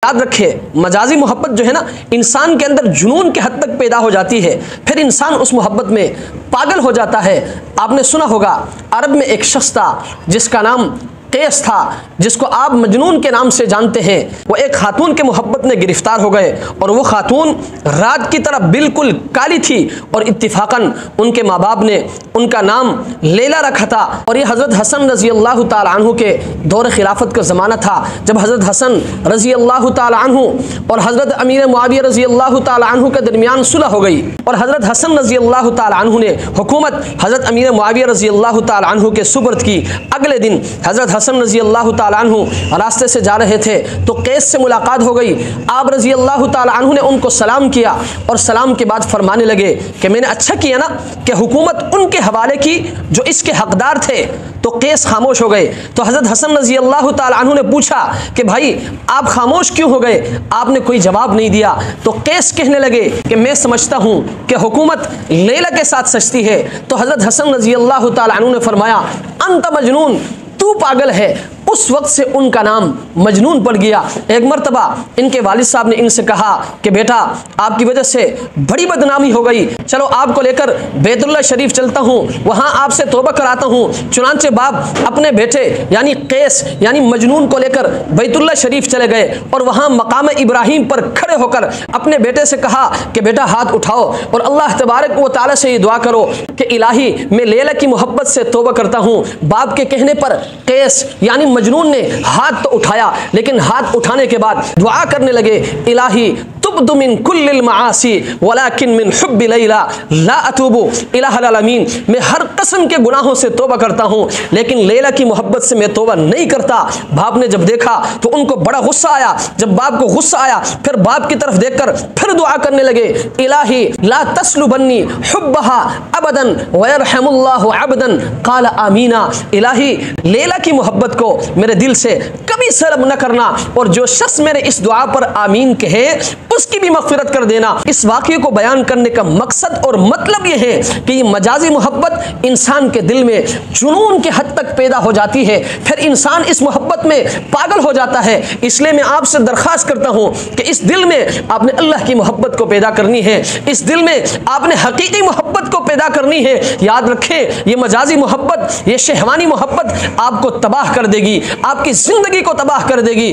याद रखिए, मजाजी मोहब्बत जो है ना, इंसान के अंदर जुनून के हद तक पैदा हो जाती है, फिर इंसान उस मोहब्बत में पागल हो जाता है। आपने सुना होगा, अरब में एक शख्स था जिसका नाम कैस था, जिसको आप मजनून के नाम से जानते हैं। वो एक खातून के मोहब्बत में गिरफ्तार हो गए और वो खातून रात की तरह बिल्कुल काली थी और इत्तिफाकन उनके माँ बाप ने उनका नाम लैला रखा था। और ये हज़रत हसन रज़ी अल्लाह ताला अन्हु के दौर खिलाफत का ज़माना था, जब हज़रत हसन रज़ी अल्लाह ताला अन्हु और हज़रत अमीर मुआविया रज़ी अल्लाह ताला अन्हु के दरमियान सुलह हो गई और हज़रत हसन रज़ी अल्लाह ताला अन्हु ने हुकूमत हज़रत अमीर मुआविया रज़ी अल्लाह ताला अन्हु के सुपुर्द की। अगले दिन हज़रत हसन रज़ी अल्लाह ताला अन्हु रास्ते से जा रहे थे तो कैस से मुलाकात हो गई। आप रज़ी अल्लाह ताला अन्हु ने उनको सलाम किया और सलाम के बाद फरमाने लगे कि मैंने अच्छा किया ना कि हुकूमत उनके हवाले की जो इसके हकदार थे। तो कैस खामोश हो गए। तो हज़रत हसन रज़ी अल्लाह ताला अन्हु ने पूछा कि भाई आप खामोश क्यों हो गए? आपने कोई जवाब नहीं दिया। तो कैस कहने लगे कि मैं समझता हूँ कि हुकूमत लैला के साथ सजती है। तो हज़रत हसन रज़ी अल्लाह ताला अन्हु ने फरमाया, अंत मजनून, तू पागल है। उस वक्त से उनका नाम मजनून पड़ गया। एक मरतबा इनके वालिद साहब ने इनसे कहा कि बेटा आपकी वजह से बड़ी बदनामी हो गई, चलो आपको लेकर बैतुल्लाह शरीफ चलता हूँ, वहाँ आपसे तौबा कराता हूँ। चुनांचे बाप अपने बेटे यानी कैस यानी मजनून को लेकर बैतुल्लाह शरीफ चले गए और वहाँ मकाम इब्राहिम पर खड़े होकर अपने बेटे से कहा कि बेटा हाथ उठाओ और अल्लाह तबारक व तआला से ये दुआ करो कि इलाही मैं लैला की मोहब्बत से तौबा करता हूँ। बाप के कहने पर कैस यानी मजनून ने हाथ तो उठाया, लेकिन हाथ उठाने के बाद दुआ करने लगे, इलाही तुब्दु मिन कुल्लिल मआसी वलाकिन मिन हुब्बि लैला ला अतूबु इलाहल आलमीन। मैं हर किस्म के गुनाहों से तौबा करता हूँ, लेकिन लैला की मोहब्बत से मैं तौबा नहीं करता। बाप ने जब देखा तो उनको बड़ा गुस्सा आया। जब बाप को गुस्सा आया फिर बाप की तरफ देखकर फिर दुआ करने लगे, इलाही ला तस्लुबन्नी हुब्बहा अबदन वयरहमुल्लाहु अबदन क़ाला आमीना। इलाही लैला की मोहब्बत को मेरे दिल से कभी सलब न करना और जो शख्स मेरे इस दुआ पर आमीन कहे उसकी भी मग़फ़िरत कर देना। इस वाक़ये को बयान करने का मकसद और मतलब यह है कि ये मजाजी मोहब्बत इंसान के दिल में जुनून के हद तक पैदा हो जाती है, फिर इंसान इस मोहब्बत में पागल हो जाता है। इसलिए मैं आपसे दरख्वास्त करता हूँ कि इस दिल में आपने अल्लाह की मोहब्बत को पैदा करनी है, इस दिल में आपने हकीकी मोहब्बत को पैदा करनी है। याद रखें, ये मजाजी मोहब्बत, ये शहवानी मोहब्बत आपको तबाह कर देगी, आपकी ज़िंदगी को तबाह कर देगी।